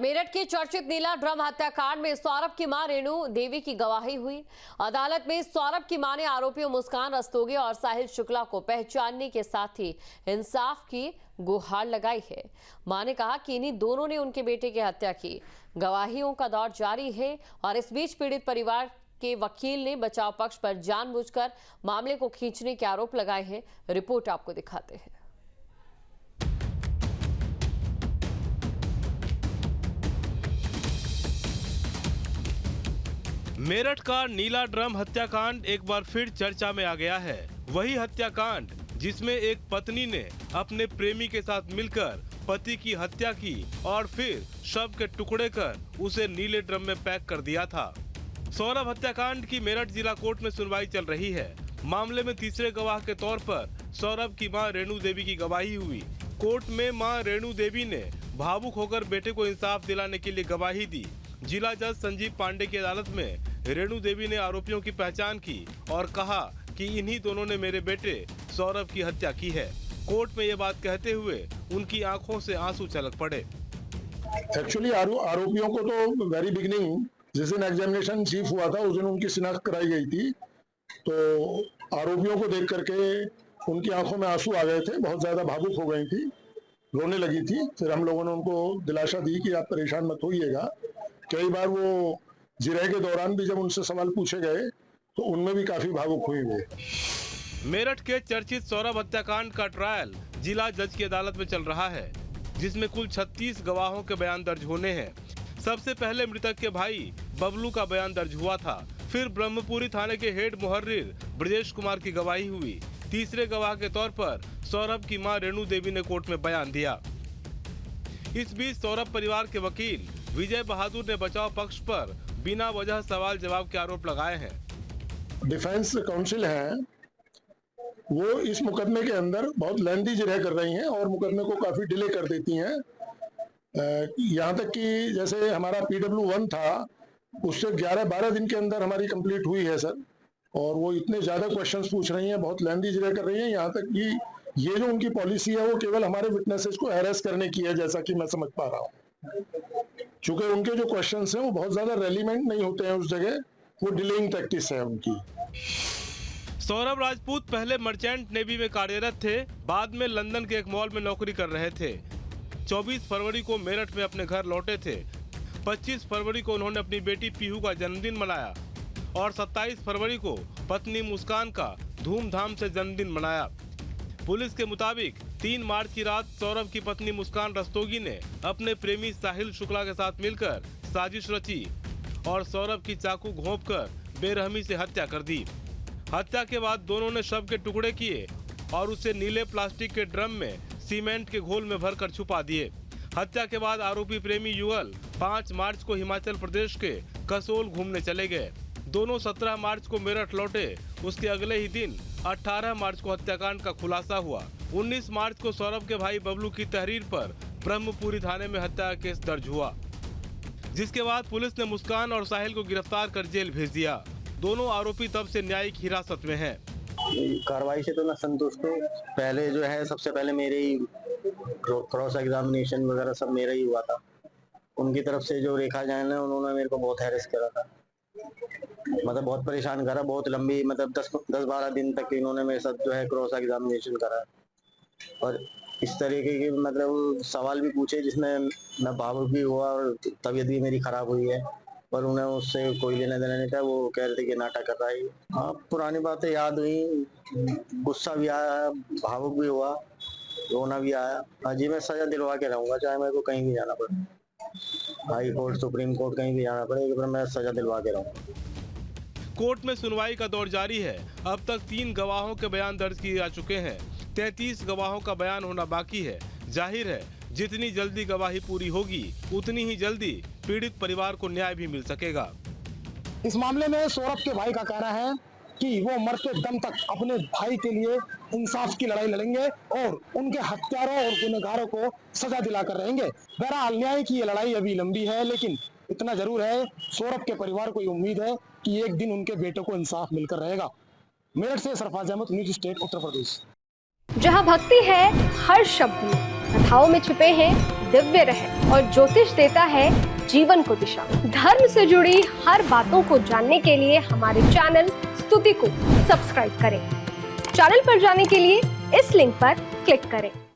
मेरठ के चर्चित नीला ड्रम हत्याकांड में सौरभ की मां रेणु देवी की गवाही हुई। अदालत में सौरभ की मां ने आरोपियों मुस्कान रस्तोगी और साहिल शुक्ला को पहचानने के साथ ही इंसाफ की गुहार लगाई है। मां ने कहा कि इन्हीं दोनों ने उनके बेटे की हत्या की। गवाहियों का दौर जारी है और इस बीच पीड़ित परिवार के वकील ने बचाव पक्ष पर जानबूझकर मामले को खींचने के आरोप लगाए हैं। रिपोर्ट आपको दिखाते हैं। मेरठ का नीला ड्रम हत्याकांड एक बार फिर चर्चा में आ गया है। वही हत्याकांड जिसमें एक पत्नी ने अपने प्रेमी के साथ मिलकर पति की हत्या की और फिर शव के टुकड़े कर उसे नीले ड्रम में पैक कर दिया था। सौरभ हत्याकांड की मेरठ जिला कोर्ट में सुनवाई चल रही है। मामले में तीसरे गवाह के तौर पर सौरभ की मां रेणु देवी की गवाही हुई। कोर्ट में मां रेणु देवी ने भावुक होकर बेटे को इंसाफ दिलाने के लिए गवाही दी। जिला जज संजीव पांडे की अदालत में रेणु देवी ने आरोपियों की पहचान की और कहा कि इन्हीं दोनों ने मेरे बेटे सौरभ की हत्या की है। कोर्ट में ये बात कहते हुए उनकी आंखों से आंसू छलक पड़े। एक्चुअली आरोपियों को तो वेरी बिगिनिंग जिस दिन एग्जामिनेशन चीफ हुआ था उस दिन उनकी शिनाख्त कराई गई थी, तो आरोपियों को देख करके उनकी आंखों में आंसू आ गए थे, बहुत ज्यादा भावुक हो गई थी, रोने लगी थी। फिर हम लोगों ने उनको दिलासा दी कि आप परेशान मत होइएगा। कई बार वो जिरह के दौरान भी जब उनसे सवाल पूछे गए तो उनमें भी काफी भावुक हुई वे। मेरठ के चर्चित सौरभ हत्याकांड का ट्रायल जिला जज की अदालत में चल रहा है, जिसमें कुल 36 गवाहों के बयान दर्ज होने हैं। सबसे पहले मृतक के भाई बबलू का बयान दर्ज हुआ था। फिर ब्रह्मपुरी थाने के हेड मुहर्रिर ब्रजेश कुमार की गवाही हुई। तीसरे गवाह के तौर पर सौरभ की मां रेणु देवी ने कोर्ट में बयान दिया। इस बीच सौरभ परिवार के वकील विजय बहादुर ने बचाव पक्ष पर बिना वजह सवाल जवाब के आरोप लगाए हैं। डिफेंस काउंसिल है वो इस मुकदमे के अंदर बहुत लेंथी जिरह कर रही हैं और मुकदमे को काफी डिले कर देती हैं। यहाँ तक कि जैसे हमारा PW1 था उससे 11-12 दिन के अंदर हमारी कंप्लीट हुई है सर, और वो इतने ज्यादा क्वेश्चंस पूछ रही हैं, बहुत लेंथी जिरह कर रही हैं। यहाँ तक कि ये जो उनकी पॉलिसी है वो केवल हमारे विटनेसेस को हैरेस करने की है, जैसा कि मैं समझ पा रहा हूँ। चूंकि उनके जो क्वेश्चंस हैं वो बहुत ज्यादा रेलिवेंट नहीं होते हैं उस जगह, वो डिलेइंग प्रैक्टिस है उनकी। सौरभ राजपूत पहले मर्चेंट नेवी में कार्यरत थे, बाद में लंदन के एक मॉल में नौकरी कर रहे थे। 24 फरवरी को मेरठ में अपने घर लौटे थे। 25 फरवरी को उन्होंने अपनी बेटी पीहू का जन्मदिन मनाया और 27 फरवरी को पत्नी मुस्कान का धूमधाम से जन्मदिन मनाया। पुलिस के मुताबिक 3 मार्च की रात सौरभ की पत्नी मुस्कान रस्तोगी ने अपने प्रेमी साहिल शुक्ला के साथ मिलकर साजिश रची और सौरभ की चाकू घोंपकर बेरहमी से हत्या कर दी। हत्या के बाद दोनों ने शव के टुकड़े किए और उसे नीले प्लास्टिक के ड्रम में सीमेंट के घोल में भरकर छुपा दिए। हत्या के बाद आरोपी प्रेमी युगल 5 मार्च को हिमाचल प्रदेश के कसोल घूमने चले गए। दोनों 17 मार्च को मेरठ लौटे। उसके अगले ही दिन 18 मार्च को हत्याकांड का खुलासा हुआ। 19 मार्च को सौरभ के भाई बबलू की तहरीर पर ब्रह्मपुरी थाने में हत्या का केस दर्ज हुआ, जिसके बाद पुलिस ने मुस्कान और साहिल को गिरफ्तार कर जेल भेज दिया। दोनों आरोपी तब से न्यायिक हिरासत में हैं। कार्रवाई से तो मैं संतुष्ट हूँ। पहले जो है सबसे पहले मेरे ही क्रॉस एग्जामिनेशन वगैरह सब मेरा ही हुआ था। उनकी तरफ से जो रेखा जैन है उन्होंने मेरे को बहुत हैरेस करा था, मतलब बहुत परेशान करा, बहुत लंबी, मतलब 10-12 दिन तक इन्होंने मेरे साथ जो है क्रॉस एग्जामिनेशन करा और इस तरीके के मतलब सवाल भी पूछे जिसमें मैं भावुक भी हुआ और तबीयत भी मेरी खराब हुई है, पर उन्हें उससे कोई लेना देना नहीं था। वो कह रहे थे कि नाटक कर रहा है। हाँ, पुरानी बातें याद हुई, गुस्सा भी आया, भावुक भी हुआ, रोना भी आया। हाँ जी, मैं सजा दिलवा के रहूंगा, चाहे मेरे को कहीं भी जाना पड़े, हाई कोर्ट, सुप्रीम कोर्ट, कहीं भी जाना पड़े, पर मैं सजा दिलवा के रहूंगा। कोर्ट में सुनवाई का दौर जारी है। अब तक 3 गवाहों के बयान दर्ज किए जा चुके हैं। 33 गवाहों का बयान होना बाकी है। जाहिर है जितनी जल्दी गवाही पूरी होगी उतनी ही जल्दी पीड़ित परिवार को न्याय भी मिल सकेगा। इस मामले में सौरभ के भाई का कहना है कि वो मरते दम तक अपने भाई के लिए इंसाफ की लड़ाई लड़ेंगे और उनके हत्यारों और गुनहगारों को सजा दिलाकर रहेंगे। बहरहाल न्याय की ये लड़ाई अभी लंबी है, लेकिन इतना जरूर है, सौरभ के परिवार को ये उम्मीद है कि एक दिन उनके बेटे को इंसाफ मिलकर रहेगा। मेरठ से सरफराज अहमद, न्यूज़ स्टेट, उत्तर प्रदेश। जहां भक्ति है हर शब्द में, कथाओं में छुपे हैं दिव्य रहस्य। और ज्योतिष देता है जीवन को दिशा। धर्म से जुड़ी हर बातों को जानने के लिए हमारे चैनल स्तुति को सब्सक्राइब करें। चैनल पर जाने के लिए इस लिंक पर क्लिक करें।